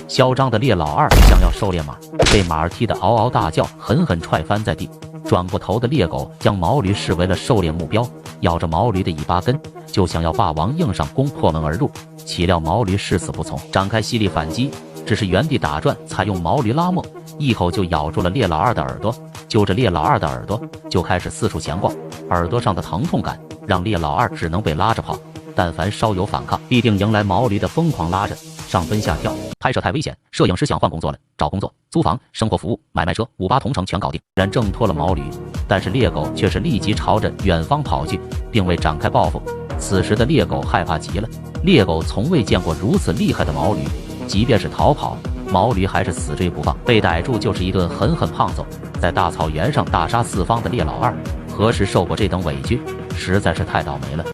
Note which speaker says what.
Speaker 1: 嚣张的猎老二想要狩猎马，被马儿踢得嗷嗷大叫，狠狠踹翻在地。转过头的猎狗将毛驴视为了狩猎目标，咬着毛驴的尾巴根，就想要霸王硬上弓破门而入。岂料毛驴誓死不从，展开犀利反击，只是原地打转，采用毛驴拉磨，一口就咬住了猎老二的耳朵。揪着猎老二的耳朵就开始四处闲逛，耳朵上的疼痛感让猎老二只能被拉着跑。但凡稍有反抗，必定迎来毛驴的疯狂拉着，上奔下跳。拍摄太危险，摄影师想换工作了，找工作、租房、生活服务、买卖车，58同城全搞定。然挣脱了毛驴，但是猎狗却是立即朝着远方跑去，并未展开报复。此时的猎狗害怕极了，猎狗从未见过如此厉害的毛驴，即便是逃跑，毛驴还是死追不放，被逮住就是一顿狠狠胖揍。在大草原上大杀四方的猎老二，何时受过这等委屈，实在是太倒霉了。